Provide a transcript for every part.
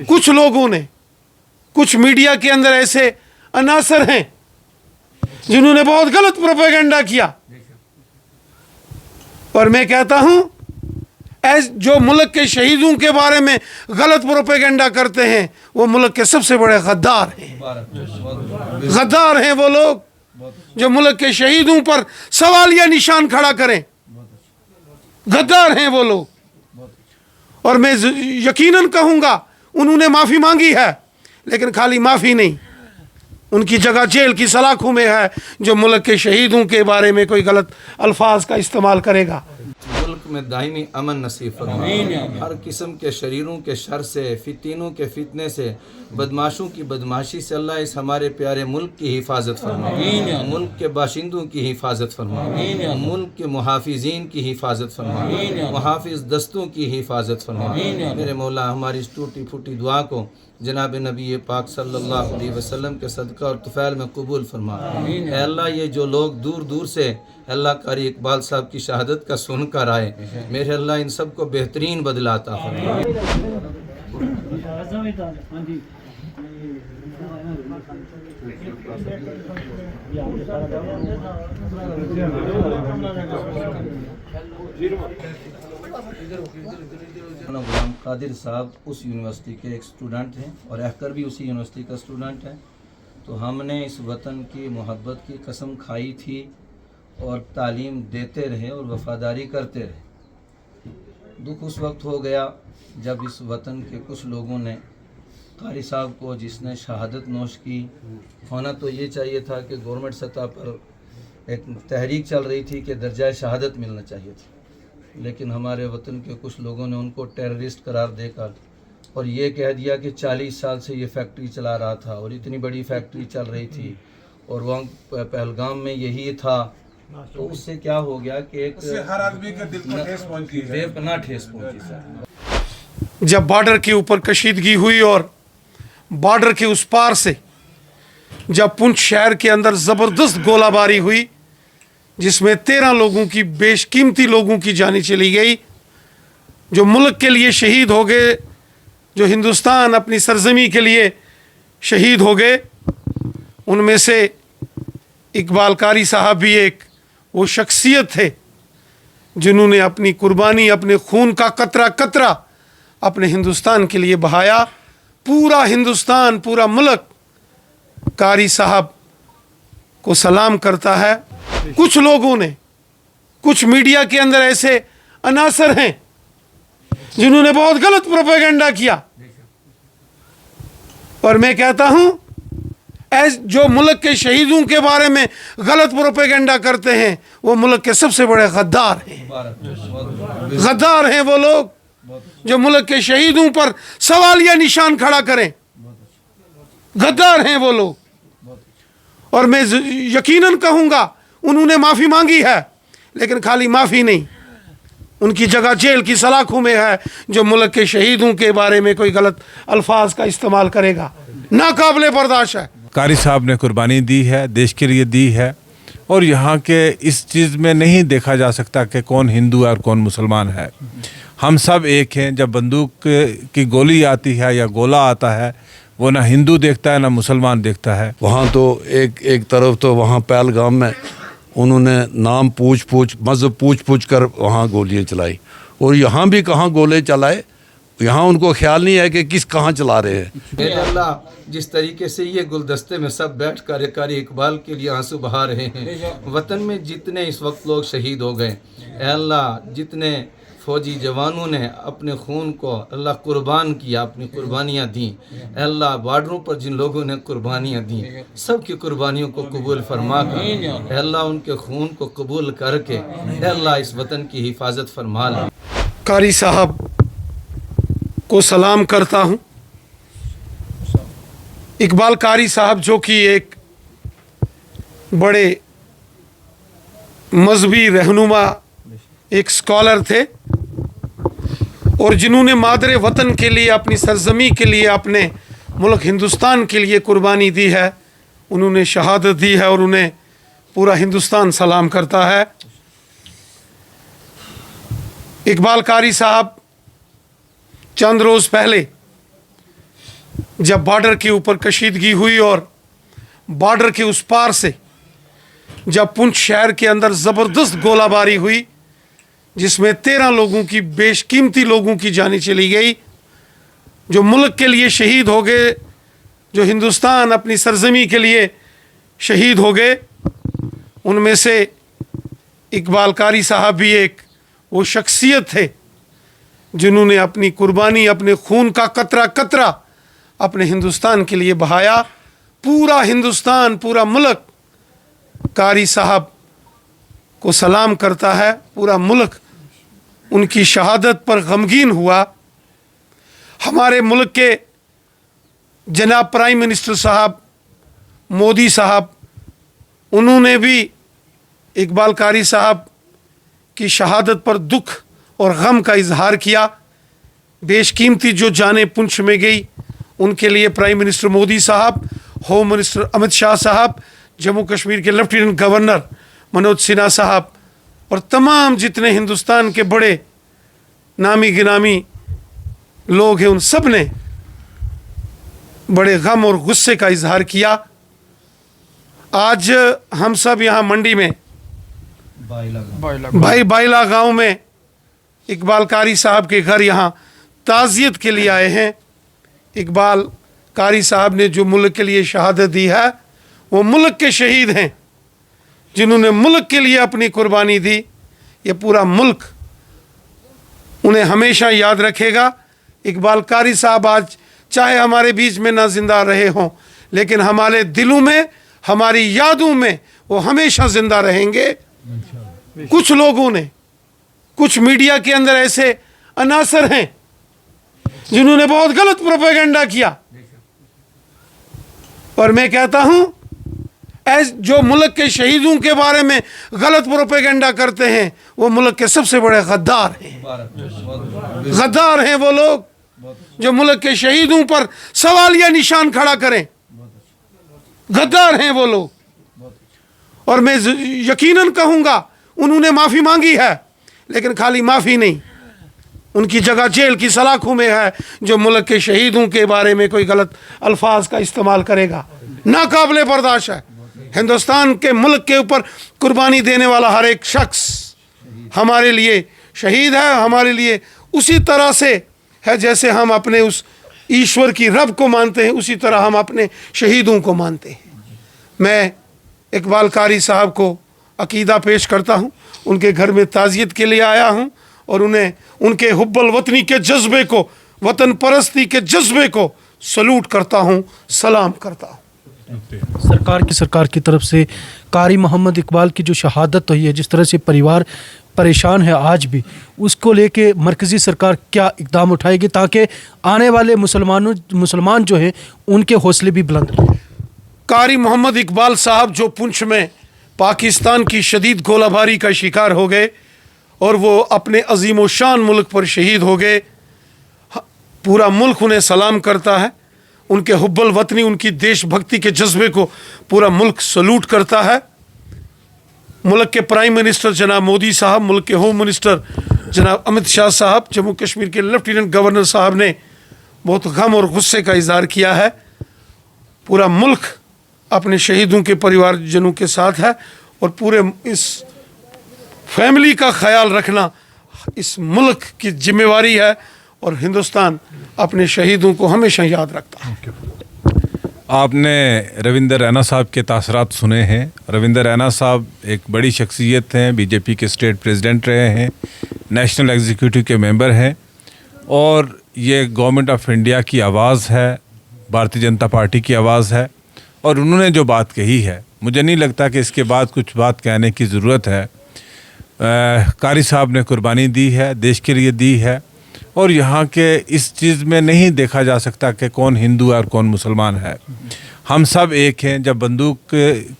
कुछ लोगों ने, कुछ मीडिया के अंदर ऐसे अनासर हैं जिन्होंने बहुत गलत प्रोपेगेंडा किया, और मैं कहता हूं जो मुल्क के शहीदों के बारे में गलत प्रोपेगेंडा करते हैं वो मुल्क के सबसे बड़े गद्दार हैं। गद्दार हैं वो लोग जो मुल्क के शहीदों पर सवालिया निशान खड़ा करें। गद्दार हैं वो लोग, और मैं यकीनन कहूंगा उन्होंने माफ़ी मांगी है, लेकिन खाली माफ़ी नहीं, उनकी जगह जेल की सलाखों में है जो मुल्क के शहीदों के बारे में कोई गलत अल्फाज का इस्तेमाल करेगा। मुल्क में दायमी अमन नसीब फरमाए, हर किस्म के शरीरों के शर से, फितीनों के फितने से, बदमाशों की बदमाशी से अल्लाह इस हमारे प्यारे मुल्क की हिफाजत फरमाए, मुल्क के बाशिंदों की हिफाजत फरमाए, मुल्क के मुहाफिजीन की हिफाजत फरमाए, मुहाफिज दस्तों की हिफाजत फरमाए। मेरे मौला हमारी इस टूटी फूटी दुआ को जनाब नबी पाक सल्लल्लाहु अलैहि वसल्लम के सदका और तुफैल में कबूल फरमा। ऐ अल्लाह ये जो लोग दूर दूर से अल्लाह कारी इकबाल साहब की शहादत का सुन कर आए, मेरे अल्लाह इन सब को बेहतरीन बदलाता फरमा। गुलाम कादिर साहब उस यूनिवर्सिटी के एक स्टूडेंट हैं और अहकर भी उसी यूनिवर्सिटी का स्टूडेंट है। तो हमने इस वतन की मोहब्बत की कसम खाई थी और तालीम देते रहे और वफादारी करते रहे। दुख उस वक्त हो गया जब इस वतन के कुछ लोगों ने कारी साहब को, जिसने शहादत नोश की, होना तो ये चाहिए था कि गवर्नमेंट सतह पर एक तहरीक चल रही थी कि दर्जा शहादत मिलना चाहिए था, लेकिन हमारे वतन के कुछ लोगों ने उनको टेररिस्ट करार देकर और ये कह दिया कि 40 साल से ये फैक्ट्री चला रहा था और इतनी बड़ी फैक्ट्री चल रही थी और वहाँ पहलगाम में यही था। तो उससे क्या हो गया कि एक हर आदमी के दिल को ठेस पहुंची है, बेपनाह ठेस पहुंची सर। जब बॉर्डर के ऊपर कशीदगी हुई और बॉर्डर के उस पार से जब पुंछ शहर के अंदर ज़बरदस्त गोलाबारी हुई जिसमें 13 लोगों की, बेशकीमती लोगों की जानें चली गई, जो मुल्क के लिए शहीद हो गए, जो हिंदुस्तान अपनी सरजमी के लिए शहीद हो गए, उनमें से इकबाल कारी साहब भी एक वो शख्सियत थे जिन्होंने अपनी कुर्बानी, अपने खून का कतरा कतरा अपने हिंदुस्तान के लिए बहाया। पूरा हिंदुस्तान, पूरा मुल्क कारी साहब को सलाम करता है। कुछ लोगों ने, कुछ मीडिया के अंदर ऐसे अनासर हैं जिन्होंने बहुत गलत प्रोपेगेंडा किया, और मैं कहता हूं जो मुल्क के शहीदों के बारे में गलत प्रोपेगेंडा करते हैं वो मुल्क के सबसे बड़े गद्दार हैं। गद्दार हैं वो लोग जो मुल्क के शहीदों पर सवालिया निशान खड़ा करें। गद्दार हैं वो लोग, और मैं यकीनन कहूंगा उन्होंने माफ़ी मांगी है, लेकिन खाली माफ़ी नहीं, उनकी जगह जेल की सलाखों में है जो मुल्क के शहीदों के बारे में कोई गलत अल्फाज का इस्तेमाल करेगा। नाकाबिले बर्दाश्त है। कारी साहब ने कुर्बानी दी है, देश के लिए दी है, और यहाँ के इस चीज़ में नहीं देखा जा सकता कि कौन हिंदू है और कौन मुसलमान है। हम सब एक हैं। जब बंदूक की गोली आती है या गोला आता है, वो ना हिंदू देखता है ना मुसलमान देखता है। वहाँ तो एक तरफ तो वहाँ पहलगाम में उन्होंने नाम पूछ मज़हब पूछ कर वहाँ गोलियाँ चलाई, और यहाँ भी कहाँ गोले चलाए, यहाँ उनको ख्याल नहीं है कि किस कहाँ चला रहे हैं। मेरे अल्लाह जिस तरीके से ये गुलदस्ते में सब बैठ कर कारी इकबाल के लिए आंसू बहा रहे हैं, वतन में जितने इस वक्त लोग शहीद हो गए, ऐ अल्लाह जितने फ़ौजी जवानों ने अपने खून को अल्लाह कुर्बान किया, अपनी कुर्बानियाँ दी, अल्लाह बॉर्डरों पर जिन लोगों ने कुर्बानियाँ दी, सब की कुर्बानियों को कबूल फरमा कर अल्लाह उनके खून को कबूल करके अल्लाह इस वतन की हिफाजत फरमा ले। कारी साहब को सलाम करता हूँ। इकबाल कारी साहब जो कि एक बड़े मजहबी रहनुमा, एक स्कॉलर थे, और जिन्होंने मादरे वतन के लिए, अपनी सरजमी के लिए, अपने मुल्क हिंदुस्तान के लिए कुर्बानी दी है, उन्होंने शहादत दी है और उन्हें पूरा हिंदुस्तान सलाम करता है। इकबाल कारी साहब चंद रोज़ पहले जब बॉर्डर के ऊपर कशीदगी हुई और बॉर्डर के उस पार से जब पुंछ शहर के अंदर ज़बरदस्त गोलाबारी हुई जिसमें 13 लोगों की बेशकीमती लोगों की जानें चली गई, जो मुल्क के लिए शहीद हो गए, जो हिंदुस्तान अपनी सरजमी के लिए शहीद हो गए, उनमें से इकबाल कारी साहब भी एक वो शख्सियत थे जिन्होंने अपनी कुर्बानी, अपने खून का कतरा कतरा अपने हिंदुस्तान के लिए बहाया। पूरा हिंदुस्तान, पूरा मुल्क कारी साहब को सलाम करता है। पूरा मुल्क उनकी शहादत पर गमगीन हुआ। हमारे मुल्क के जनाब प्राइम मिनिस्टर साहब मोदी साहब, उन्होंने भी इकबाल कारी साहब की शहादत पर दुख और गम का इजहार किया। बेशकीमती जो जानें पुंछ में गई, उनके लिए प्राइम मिनिस्टर मोदी साहब, होम मिनिस्टर अमित शाह साहब, जम्मू कश्मीर के लेफ्टिनेंट गवर्नर मनोज सिन्हा साहब और तमाम जितने हिंदुस्तान के बड़े नामी गिनामी लोग हैं, उन सब ने बड़े गम और गुस्से का इजहार किया। आज हम सब यहाँ मंडी में भाई बाइला गांव में इकबाल कारी साहब के घर यहाँ ताज़ियत के लिए आए हैं। इकबाल कारी साहब ने जो मुल्क के लिए शहादत दी है, वो मुल्क के शहीद हैं जिन्होंने मुल्क के लिए अपनी कुर्बानी दी। ये पूरा मुल्क उन्हें हमेशा याद रखेगा। इकबाल कारी साहब आज चाहे हमारे बीच में ना जिंदा रहे हों, लेकिन हमारे दिलों में, हमारी यादों में वो हमेशा जिंदा रहेंगे। कुछ लोगों ने, कुछ मीडिया के अंदर ऐसे अनासर हैं जिन्होंने बहुत गलत प्रोपेगेंडा किया, और मैं कहता हूं जो मुल्क के शहीदों के बारे में गलत प्रोपेगेंडा करते हैं, वो मुल्क के सबसे बड़े गद्दार हैं। गद्दार हैं वो लोग जो मुल्क के शहीदों पर सवालिया निशान खड़ा करें। गद्दार हैं वो लोग। और मैं यकीनन कहूँगा उन्होंने माफ़ी मांगी है, लेकिन खाली माफ़ी नहीं, उनकी जगह जेल की सलाखों में है जो मुल्क के शहीदों के बारे में कोई गलत अल्फाज का इस्तेमाल करेगा। नाकाबिले बर्दाश्त है। हिंदुस्तान के मुल्क के ऊपर कुर्बानी देने वाला हर एक शख्स हमारे लिए शहीद है। हमारे लिए उसी तरह से है जैसे हम अपने उस ईश्वर की रब को मानते हैं, उसी तरह हम अपने शहीदों को मानते हैं। मैं इकबाल कारी साहब को अकीदा पेश करता हूँ। उनके घर में ताज़ियत के लिए आया हूँ और उन्हें उनके हुब्बुल वतनी के जज्बे को, वतन परस्ती के जज्बे को सलूट करता हूँ, सलाम करता हूँ। सरकार की तरफ से कारी मोहम्मद इकबाल की जो शहादत हुई है, जिस तरह से परिवार परेशान है आज भी, उसको लेके मरकज़ी सरकार क्या इक़दाम उठाएगी ताकि आने वाले मुसलमान जो हैं उनके हौसले भी बुलंद रहें? कारी मोहम्मद इकबाल साहब जो पुंछ में पाकिस्तान की शदीद गोलाबारी का शिकार हो गए और वो अपने अजीम व शान मुल्क पर शहीद हो गए, पूरा मुल्क उन्हें सलाम करता है। उनके हुब्बुल वतनी, उनकी देशभक्ति के जज्बे को पूरा मुल्क सलूट करता है। मुल्क के प्राइम मिनिस्टर जनाब मोदी साहब, मुल्क के होम मिनिस्टर जनाब अमित शाह साहब, जम्मू कश्मीर के लेफ्टिनेंट गवर्नर साहब ने बहुत गम और गुस्से का इजहार किया है। पूरा मुल्क अपने शहीदों के परिवारजनों के साथ है और पूरे इस फैमिली का ख्याल रखना इस मुल्क की जिम्मेवारी है और हिंदुस्तान अपने शहीदों को हमेशा याद रखता है। आपने रविंदर रैना साहब के तासरात सुने हैं। रविंदर रैना साहब एक बड़ी शख्सियत हैं, बीजेपी के स्टेट प्रेसिडेंट रहे हैं, नेशनल एग्जीक्यूटिव के मेंबर हैं और ये गवर्नमेंट ऑफ इंडिया की आवाज़ है, भारतीय जनता पार्टी की आवाज़ है। और उन्होंने जो बात कही है, मुझे नहीं लगता कि इसके बाद कुछ बात कहने की ज़रूरत है। कारी साहब ने कुर्बानी दी है, देश के लिए दी है, और यहाँ के इस चीज़ में नहीं देखा जा सकता कि कौन हिंदू है और कौन मुसलमान है। हम सब एक हैं। जब बंदूक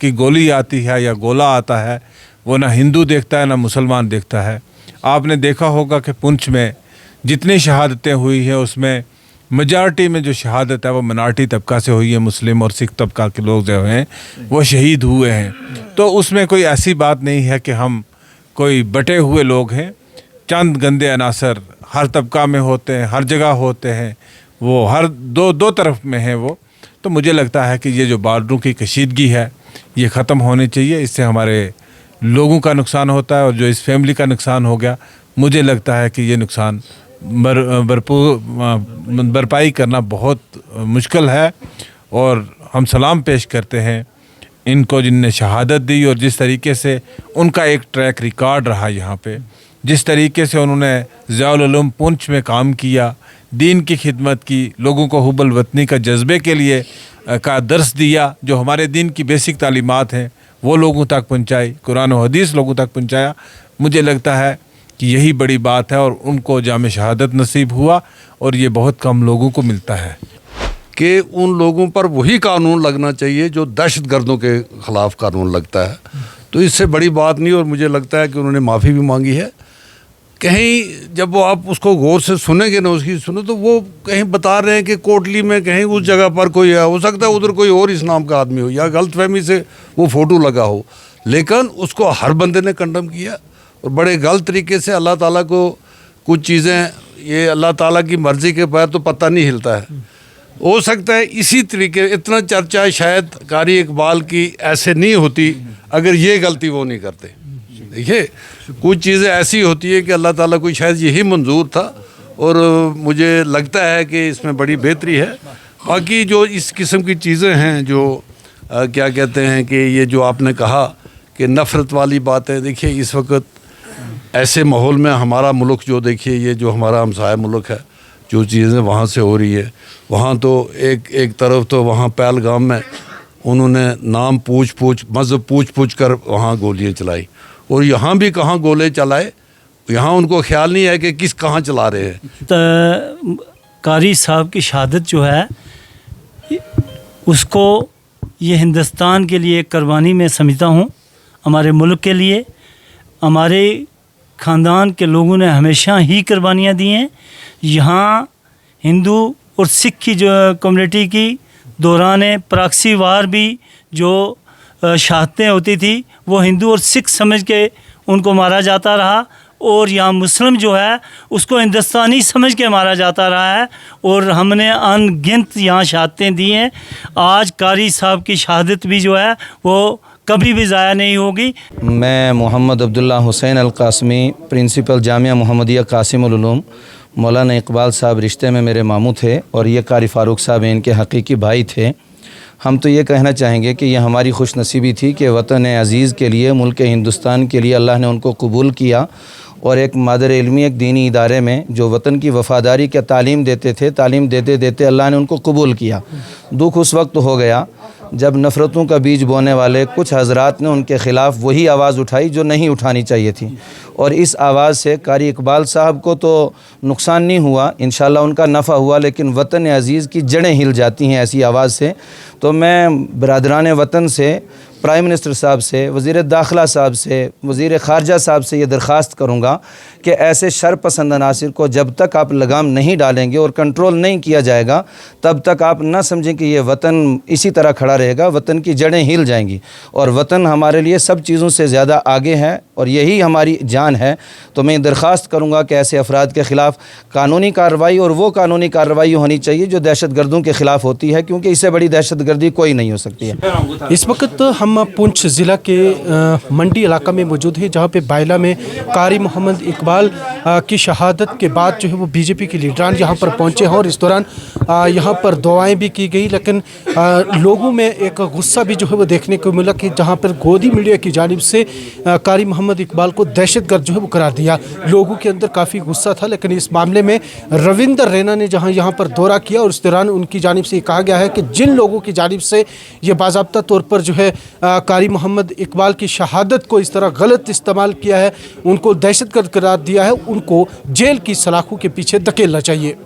की गोली आती है या गोला आता है, वो ना हिंदू देखता है ना मुसलमान देखता है। आपने देखा होगा कि पुंछ में जितनी शहादतें हुई हैं उसमें मेजॉरिटी में जो शहादत है वो मिनार्टी तबका से हुई है, मुस्लिम और सिख तबका के लोग जो हैं वो शहीद हुए हैं। तो उसमें कोई ऐसी बात नहीं है कि हम कोई बटे हुए लोग हैं। चंद गंदे अनासर हर तबका में होते हैं, हर जगह होते हैं, वो हर दो तरफ में है वो। तो मुझे लगता है कि ये जो बॉर्डरों की कशीदगी है ये ख़त्म होनी चाहिए। इससे हमारे लोगों का नुकसान होता है और जो इस फैमिली का नुकसान हो गया, मुझे लगता है कि ये नुकसान भरपाई करना बहुत मुश्किल है। और हम सलाम पेश करते हैं इनको जिनने शहादत दी और जिस तरीके से उनका एक ट्रैक रिकॉर्ड रहा यहाँ पे, जिस तरीके से उन्होंने ज़ियाउल उलूम पुंछ में काम किया, दीन की खिदमत की, लोगों को हुब्बुल वतनी का जज्बे के लिए का दर्स दिया, जो हमारे दीन की बेसिक तालीमात हैं वो लोगों तक पहुँचाई, कुरान और हदीस लोगों तक पहुँचाया। मुझे लगता है कि यही बड़ी बात है और उनको जाम शहादत नसीब हुआ और ये बहुत कम लोगों को मिलता है कि उन लोगों पर वही कानून लगना चाहिए जो दहशत गर्दों के ख़िलाफ़ कानून लगता है। तो इससे बड़ी बात नहीं। और मुझे लगता है कि उन्होंने माफ़ी भी मांगी है। कहीं जब वो आप उसको गौर से सुनेंगे ना, उसकी सुनो, तो वो कहीं बता रहे हैं कि कोटली में कहीं उस जगह पर कोई है, हो सकता है उधर कोई और इस नाम का आदमी हो या गलतफहमी से वो फ़ोटो लगा हो, लेकिन उसको हर बंदे ने कंडम किया और बड़े गलत तरीके से। अल्लाह ताला को कुछ चीज़ें, ये अल्लाह ताला की मर्ज़ी के बगैर तो पता नहीं हिलता है। हो सकता है इसी तरीके, इतना चर्चा शायद कारी इकबाल की ऐसे नहीं होती अगर ये गलती वो नहीं करते। देखिए कुछ चीज़ें ऐसी होती है कि अल्लाह ताला को शायद यही मंजूर था और मुझे लगता है कि इसमें बड़ी बेहतरी है। बाकी जो इस किस्म की चीज़ें हैं जो क्या कहते हैं कि ये जो आपने कहा कि नफ़रत वाली बात है, देखिए इस वक्त ऐसे माहौल में हमारा मुल्क जो, देखिए ये जो हमारा हमसाया मुल्क है, जो चीज़ें वहाँ से हो रही है, वहाँ तो एक तरफ तो वहाँ पहलगाम में उन्होंने नाम मज़हब पूछ कर वहाँ गोलियाँ चलाई और यहाँ भी कहाँ गोले चलाए, यहाँ उनको ख्याल नहीं है कि किस कहाँ चला रहे हैं। तो कारी साहब की शहादत जो है उसको ये हिंदुस्तान के लिए कुर्बानी में समझता हूँ। हमारे मुल्क के लिए हमारे ख़ानदान के लोगों ने हमेशा ही कुर्बानियाँ दी हैं। यहाँ हिंदू और सिख की जो कम्युनिटी की दौरान प्रॉक्सी वार भी जो शहादतें होती थी वो हिंदू और सिख समझ के उनको मारा जाता रहा और यहाँ मुस्लिम जो है उसको हिंदुस्तानी समझ के मारा जाता रहा है और हमने अनगिनत यहाँ शहादतें दी हैं। आज कारी साहब की शहादत भी जो है वो कभी भी ज़ाया नहीं होगी। मैं मोहम्मद अब्दुल्ला हुसैन अल-कासमी, प्रिंसिपल जामिया मुहम्मदिया कासिमुल उलूम। मौलाना इकबाल साहब रिश्ते में मेरे मामू थे और ये कारी फ़ारूक साहब इनके हकीकी भाई थे। हम तो ये कहना चाहेंगे कि ये हमारी खुश नसीबी थी कि वतन अज़ीज़ के लिए, मुल्क हिंदुस्तान के लिए अल्लाह ने उनको कबूल किया और एक मादर इल्मी, एक दीनी इदारे में जो वतन की वफ़ादारी के तालीम देते थे, तालीम देते देते अल्लाह ने उनको कबूल किया। दुख उस वक्त हो गया जब नफ़रतों का बीज बोने वाले कुछ हज़रात ने उनके ख़िलाफ़ वही आवाज़ उठाई जो नहीं उठानी चाहिए थी और इस आवाज़ से कारी इकबाल साहब को तो नुकसान नहीं हुआ, इंशाअल्लाह उनका नफ़ा हुआ, लेकिन वतन अज़ीज़ की जड़ें हिल जाती हैं ऐसी आवाज़ से। तो मैं बरादरान वतन से, प्राइम मिनिस्टर साहब से, वज़ीर दाखिला साहब से, वज़ीर ख़ारजा साहब से ये दरख्वास्त करूँगा कि ऐसे शर पसंद अनासिर को जब तक आप लगाम नहीं डालेंगे और कंट्रोल नहीं किया जाएगा तब तक आप ना समझें कि ये वतन इसी तरह खड़ा रहेगा। वतन की जड़ें हिल जाएंगी और वतन हमारे लिए सब चीज़ों से ज़्यादा आगे है और यही हमारी जान है। तो मैं दरख्वास्त करूँगा कि ऐसे अफराद के ख़िलाफ़ कानूनी कार्रवाई, और वो कानूनी कार्रवाई होनी चाहिए जो दहशत गर्दों के ख़िलाफ़ होती है, क्योंकि इससे बड़ी दहशत गर्दी कोई नहीं हो सकती है। इस वक्त हम पुंछ ज़िला के मंडी इलाका में मौजूद है जहाँ पे बायला में कारी मोहम्मद इकबाल की शहादत के बाद जो है वो बीजेपी के लीडरान यहाँ पर पहुँचे हैं और इस दौरान यहाँ पर दुआएं भी की गई, लेकिन लोगों में एक गुस्सा भी जो है वो देखने को मिला कि जहाँ पर गोदी मीडिया की जानिब से कारी मोहम्मद इकबाल को दहशतगर्द जो है वो करार दिया। लोगों के अंदर काफ़ी गुस्सा था, लेकिन इस मामले में रविंदर रैना ने जहाँ यहाँ पर दौरा किया और इस दौरान उनकी जानिब से कहा गया है कि जिन लोगों की जानिब से ये बाज़ाब्ता तौर पर जो है कारी मोहम्मद इकबाल की शहादत को इस तरह गलत इस्तेमाल किया है, उनको दहशतगर्द करार दिया है, उनको जेल की सलाखों के पीछे धकेलना चाहिए।